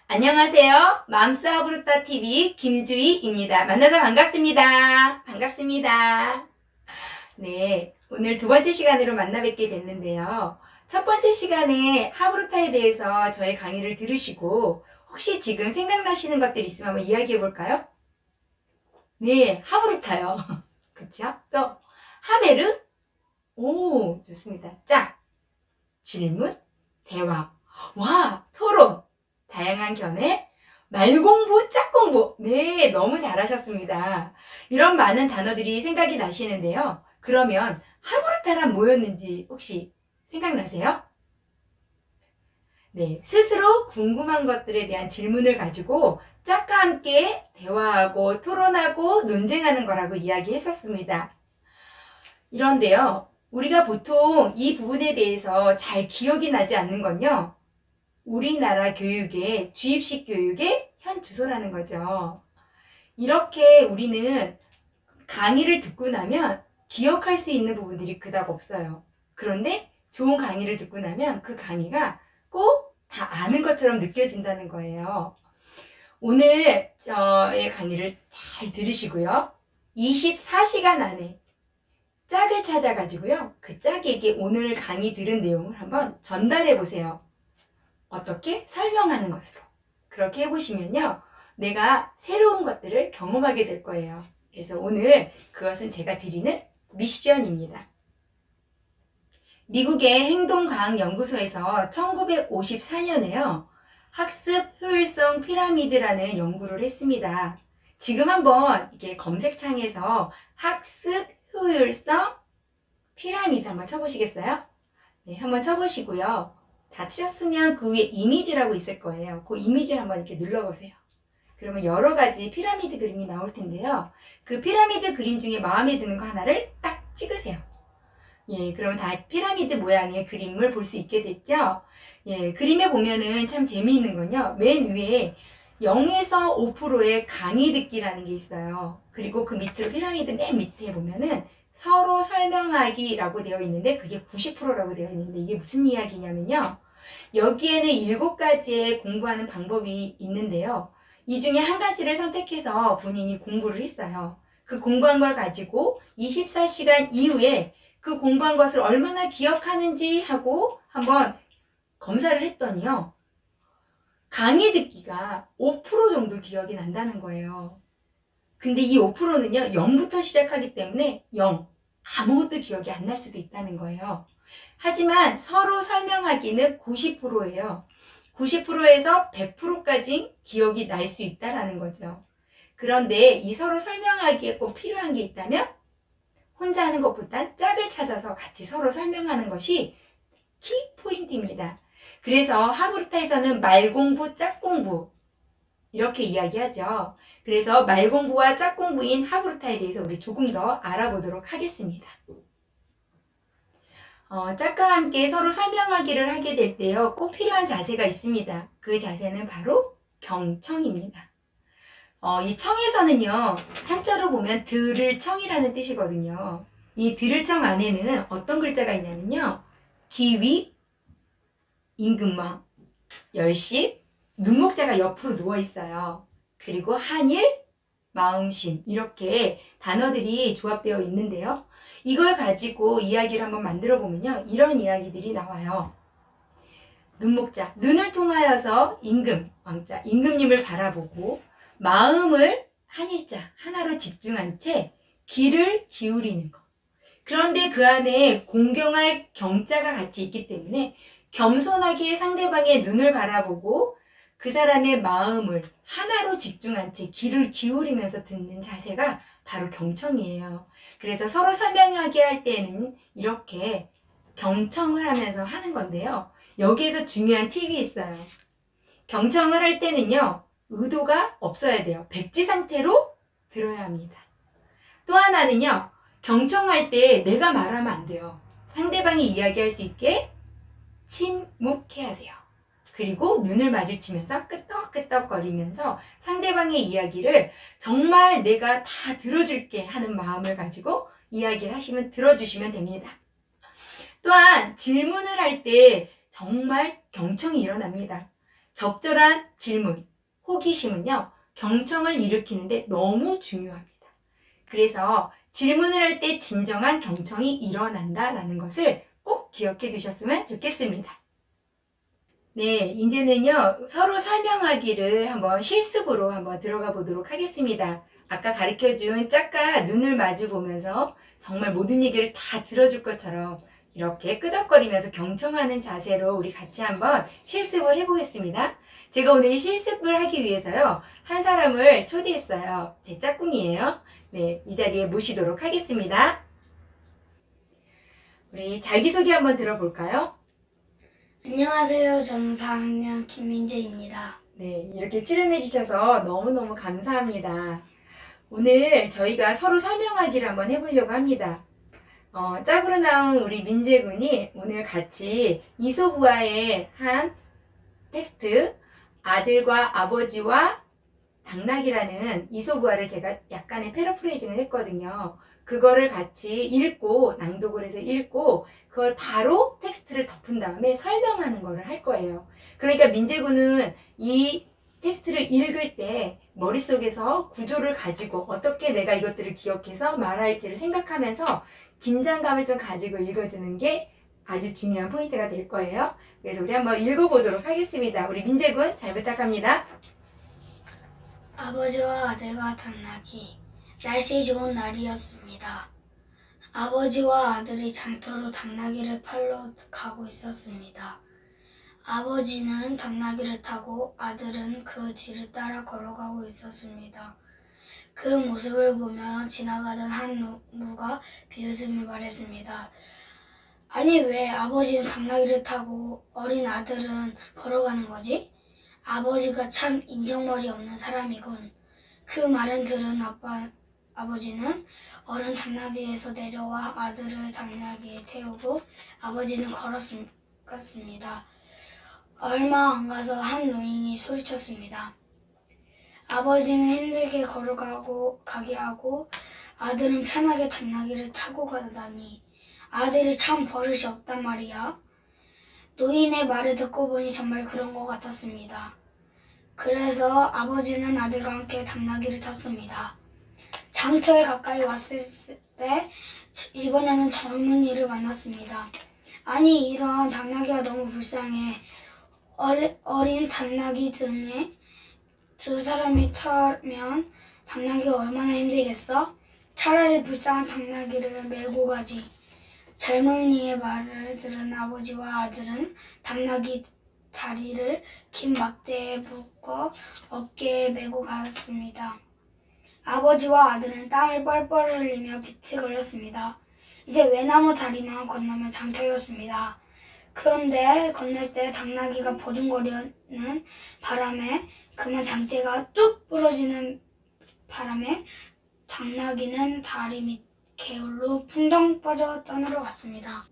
안녕하세요. 맘스 하브루타 TV 김주희입니다. 만나서 반갑습니다. 반갑습니다. 네, 오늘 두 번째 시간으로 만나 뵙게 됐는데요. 첫 번째 시간에 하브루타에 대해서 저의 강의를 들으시고 혹시 지금 생각나시는 것들 있으면 한번 이야기해 볼까요? 네, 하브루타요. 그쵸? 또 하베르? 오, 좋습니다. 짝, 질문, 대화. 와, 토론. 다양한 견해, 말공부, 짝공부. 네, 너무 잘하셨습니다. 이런 많은 단어들이 생각이 나시는데요. 그러면 하브루타란 뭐였는지 혹시 생각나세요? 네, 스스로 궁금한 것들에 대한 질문을 가지고 짝과 함께 대화하고 토론하고 논쟁하는 거라고 이야기했었습니다. 이런데요, 우리가 보통 이 부분에 대해서 잘 기억이 나지 않는 건요. 우리나라 교육의 주입식 교육의 현 주소라는 거죠. 이렇게 우리는 강의를 듣고 나면 기억할 수 있는 부분들이 그닥 없어요. 그런데 좋은 강의를 듣고 나면 그 강의가 꼭 다 아는 것처럼 느껴진다는 거예요. 오늘 저의 강의를 잘 들으시고요. 24시간 안에 짝을 찾아가지고요. 그 짝에게 오늘 강의 들은 내용을 한번 전달해 보세요. 어떻게? 설명하는 것으로. 그렇게 해보시면요. 내가 새로운 것들을 경험하게 될 거예요. 그래서 오늘 그것은 제가 드리는 미션입니다. 미국의 행동과학연구소에서 1954년에요. 학습 효율성 피라미드라는 연구를 했습니다. 지금 한번 이렇게 검색창에서 학습 효율성 피라미드 한번 쳐보시겠어요? 네, 한번 쳐보시고요. 다 치셨으면 그 위에 이미지라고 있을 거예요. 그 이미지를 한번 이렇게 눌러보세요. 그러면 여러 가지 피라미드 그림이 나올 텐데요. 그 피라미드 그림 중에 마음에 드는 거 하나를 딱 찍으세요. 예, 그러면 다 피라미드 모양의 그림을 볼 수 있게 됐죠? 예, 그림에 보면은 참 재미있는 건요. 맨 위에 0에서 5%의 강의 듣기라는 게 있어요. 그리고 그 밑으로 피라미드 맨 밑에 보면은 서로 설명하기라고 되어 있는데 그게 90%라고 되어 있는데 이게 무슨 이야기냐면요. 여기에는 7가지의 공부하는 방법이 있는데요. 이 중에 한 가지를 선택해서 본인이 공부를 했어요. 그 공부한 걸 가지고 24시간 이후에 그 공부한 것을 얼마나 기억하는지 하고 한번 검사를 했더니요. 강의 듣기가 5% 정도 기억이 난다는 거예요. 근데 이 5%는요, 0부터 시작하기 때문에 0. 아무것도 기억이 안 날 수도 있다는 거예요. 하지만 서로 설명하기는 90%예요. 90%에서 100%까지 기억이 날 수 있다는 거죠. 그런데 이 서로 설명하기에 꼭 필요한 게 있다면 혼자 하는 것보단 짝을 찾아서 같이 서로 설명하는 것이 키포인트입니다. 그래서 하브루타에서는 말공부, 짝공부 이렇게 이야기하죠. 그래서 말공부와 짝공부인 하브루타에 대해서 우리 조금 더 알아보도록 하겠습니다. 짝과 함께 서로 설명하기를 하게 될 때요. 꼭 필요한 자세가 있습니다. 그 자세는 바로 경청입니다. 이 청에서는요. 한자로 보면 들을 청이라는 뜻이거든요. 이 들을 청 안에는 어떤 글자가 있냐면요. 기위, 임금왕, 열십, 눈목자가 옆으로 누워 있어요. 그리고 한일, 마음심 이렇게 단어들이 조합되어 있는데요. 이걸 가지고 이야기를 한번 만들어 보면요. 이런 이야기들이 나와요. 눈목자, 눈을 통하여서 임금, 왕자, 임금님을 바라보고 마음을 한일자, 하나로 집중한 채 귀를 기울이는 것. 그런데 그 안에 공경할 경자가 같이 있기 때문에 겸손하게 상대방의 눈을 바라보고 그 사람의 마음을 하나로 집중한 채 귀를 기울이면서 듣는 자세가 바로 경청이에요. 그래서 서로 설명하게 할 때는 이렇게 경청을 하면서 하는 건데요. 여기에서 중요한 팁이 있어요. 경청을 할 때는요. 의도가 없어야 돼요. 백지 상태로 들어야 합니다. 또 하나는요. 경청할 때 내가 말하면 안 돼요. 상대방이 이야기할 수 있게 침묵해야 돼요. 그리고 눈을 마주치면서 끄떡끄떡거리면서 상대방의 이야기를 정말 내가 다 들어줄게 하는 마음을 가지고 이야기를 하시면 들어주시면 됩니다. 또한 질문을 할 때 정말 경청이 일어납니다. 적절한 질문, 호기심은요, 경청을 일으키는데 너무 중요합니다. 그래서 질문을 할 때 진정한 경청이 일어난다라는 것을 꼭 기억해 두셨으면 좋겠습니다. 네, 이제는요, 서로 설명하기를 한번 실습으로 한번 들어가 보도록 하겠습니다. 아까 가르쳐준 짝과 눈을 마주 보면서 정말 모든 얘기를 다 들어줄 것처럼 이렇게 끄덕거리면서 경청하는 자세로 우리 같이 한번 실습을 해보겠습니다. 제가 오늘 이 실습을 하기 위해서요, 한 사람을 초대했어요. 제 짝꿍이에요. 네, 이 자리에 모시도록 하겠습니다. 우리 자기소개 한번 들어볼까요? 안녕하세요. 저는 4학년 김민재입니다. 네, 이렇게 출연해 주셔서 너무너무 감사합니다. 오늘 저희가 서로 설명하기를 한번 해보려고 합니다. 짝으로 나온 우리 민재군이 오늘 같이 이솝우화의 한 텍스트, 아들과 아버지와 당나귀라는 이솝우화를 제가 약간의 패러프레이징을 했거든요. 그거를 같이 읽고, 낭독을 해서 읽고, 그걸 바로 텍스트를 덮은 다음에 설명하는 거를 할 거예요. 그러니까 민재군은 이 텍스트를 읽을 때 머릿속에서 구조를 가지고 어떻게 내가 이것들을 기억해서 말할지를 생각하면서 긴장감을 좀 가지고 읽어주는 게 아주 중요한 포인트가 될 거예요. 그래서 우리 한번 읽어보도록 하겠습니다. 우리 민재군 잘 부탁합니다. 아버지와 아들과 당나귀. 날씨 좋은 날이었습니다. 아버지와 아들이 장터로 당나귀를 팔러 가고 있었습니다. 아버지는 당나귀를 타고 아들은 그 뒤를 따라 걸어가고 있었습니다. 그 모습을 보며 지나가던 한 농부가 비웃으며 말했습니다. 아니 왜 아버지는 당나귀를 타고 어린 아들은 걸어가는 거지? 아버지가 참 인정머리 없는 사람이군. 그 말을 들은 아버지는 어른 당나귀에서 내려와 아들을 당나귀에 태우고 아버지는 걸어갔습니다. 얼마 안 가서 한 노인이 소리쳤습니다. 아버지는 힘들게 가게 하고 아들은 편하게 당나귀를 타고 가다니 아들이 참 버릇이 없단 말이야. 노인의 말을 듣고 보니 정말 그런 것 같았습니다. 그래서 아버지는 아들과 함께 당나귀를 탔습니다. 장터에 가까이 왔을 때 이번에는 젊은이를 만났습니다. 아니 이런 당나귀가 너무 불쌍해. 어린 당나귀 등에 두 사람이 타면 당나귀가 얼마나 힘들겠어? 차라리 불쌍한 당나귀를 메고 가지. 젊은이의 말을 들은 아버지와 아들은 당나귀 다리를 긴 막대에 묶어 어깨에 메고 갔습니다. 아버지와 아들은 땀을 뻘뻘 흘리며 빛이 걸렸습니다. 이제 외나무 다리만 건너면 장터였습니다. 그런데 건널 때 당나귀가 버둥거리는 바람에 그만 장대가 뚝 부러지는 바람에 당나귀는 다리 밑 개울로 풍덩 빠져 떠내려갔습니다.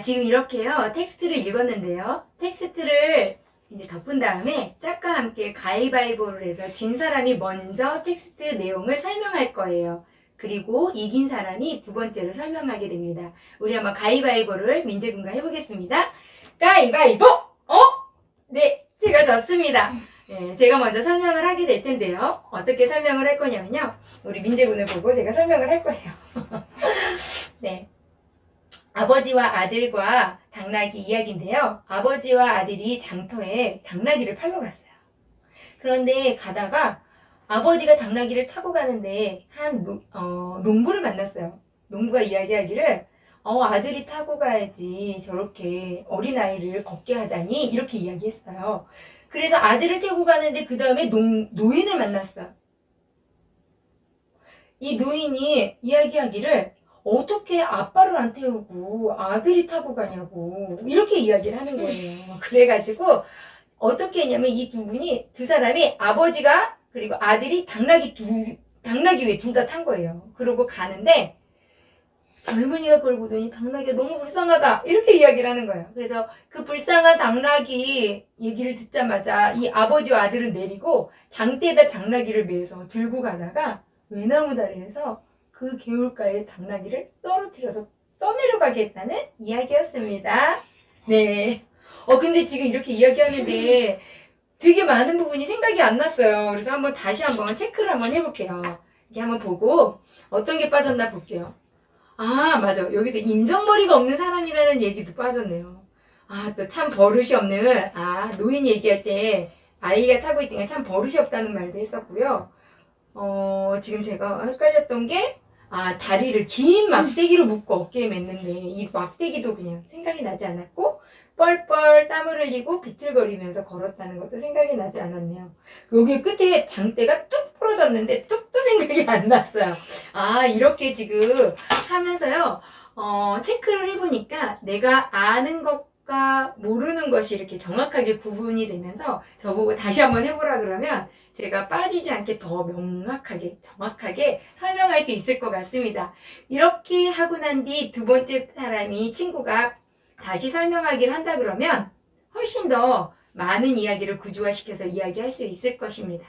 지금 이렇게요, 텍스트를 읽었는데요. 텍스트를 이제 덮은 다음에 짝과 함께 가위바위보를 해서 진 사람이 먼저 텍스트 내용을 설명할 거예요. 그리고 이긴 사람이 두 번째로 설명하게 됩니다. 우리 한번 가위바위보를 민재군과 해보겠습니다. 가위바위보! 네, 제가 졌습니다. 네, 제가 먼저 설명을 하게 될 텐데요. 어떻게 설명을 할 거냐면요. 우리 민재군을 보고 제가 설명을 할 거예요. 네. 아버지와 아들과 당나귀 이야기인데요. 아버지와 아들이 장터에 당나귀를 팔러 갔어요. 그런데 가다가 아버지가 당나귀를 타고 가는데 한 농부를 만났어요. 농부가 이야기하기를 아들이 타고 가야지 저렇게 어린아이를 걷게 하다니 이렇게 이야기했어요. 그래서 아들을 태우고 가는데 그 다음에 노인을 만났어요. 이 노인이 이야기하기를 어떻게 아빠를 안 태우고 아들이 타고 가냐고 이렇게 이야기를 하는 거예요. 그래가지고 어떻게 했냐면 이 두 사람이 아버지가 그리고 아들이 당나귀 위에 둘 다 탄 거예요. 그러고 가는데 젊은이가 그걸 보더니 당나귀가 너무 불쌍하다 이렇게 이야기를 하는 거예요. 그래서 그 불쌍한 당나귀 얘기를 듣자마자 이 아버지와 아들은 내리고 장대에다 당나귀를 매서 들고 가다가 외나무 다리에서 그 개울가에 당나귀를 떨어뜨려서 떠내려가게 했다는 이야기였습니다. 네. 근데 지금 이렇게 이야기하는데 되게 많은 부분이 생각이 안 났어요. 그래서 한번 다시 한번 체크를 한번 해볼게요. 이렇게 한번 보고 어떤 게 빠졌나 볼게요. 아, 맞아. 여기서 인정머리가 없는 사람이라는 얘기도 빠졌네요. 아, 또 참 버릇이 없는, 노인 얘기할 때 아이가 타고 있으니까 참 버릇이 없다는 말도 했었고요. 지금 제가 헷갈렸던 게, 다리를 긴 막대기로 묶고 어깨에 맸는데, 이 막대기도 그냥 생각이 나지 않았고, 뻘뻘 땀을 흘리고 비틀거리면서 걸었다는 것도 생각이 나지 않았네요. 여기 끝에 장대가 뚝 부러졌는데, 뚝도 생각이 안 났어요. 이렇게 지금 하면서요, 체크를 해보니까 내가 아는 것과 모르는 것이 이렇게 정확하게 구분이 되면서 저보고 다시 한번 해보라 그러면 제가 빠지지 않게 더 명확하게, 정확하게 설명할 수 있을 것 같습니다. 이렇게 하고 난 뒤 두 번째 사람이 친구가 다시 설명하기를 한다 그러면 훨씬 더 많은 이야기를 구조화시켜서 이야기할 수 있을 것입니다.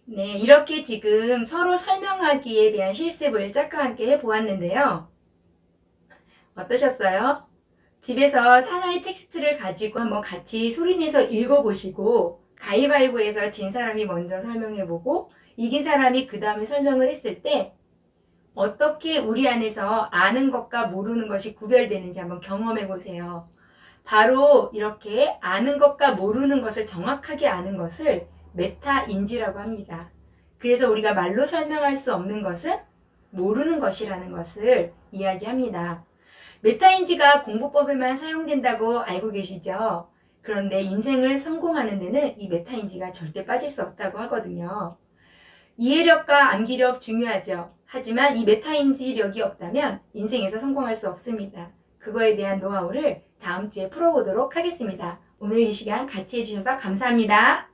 네, 이렇게 지금 서로 설명하기에 대한 실습을 짝과 함께 해보았는데요. 어떠셨어요? 집에서 하나의 텍스트를 가지고 한번 같이 소리내서 읽어보시고 가위바위보에서 진 사람이 먼저 설명해보고 이긴 사람이 그 다음에 설명을 했을 때 어떻게 우리 안에서 아는 것과 모르는 것이 구별되는지 한번 경험해보세요. 바로 이렇게 아는 것과 모르는 것을 정확하게 아는 것을 메타인지라고 합니다. 그래서 우리가 말로 설명할 수 없는 것은 모르는 것이라는 것을 이야기합니다. 메타인지가 공부법에만 사용된다고 알고 계시죠? 그런데 인생을 성공하는 데는 이 메타인지가 절대 빠질 수 없다고 하거든요. 이해력과 암기력 중요하죠. 하지만 이 메타인지력이 없다면 인생에서 성공할 수 없습니다. 그거에 대한 노하우를 다음 주에 풀어보도록 하겠습니다. 오늘 이 시간 같이 해주셔서 감사합니다.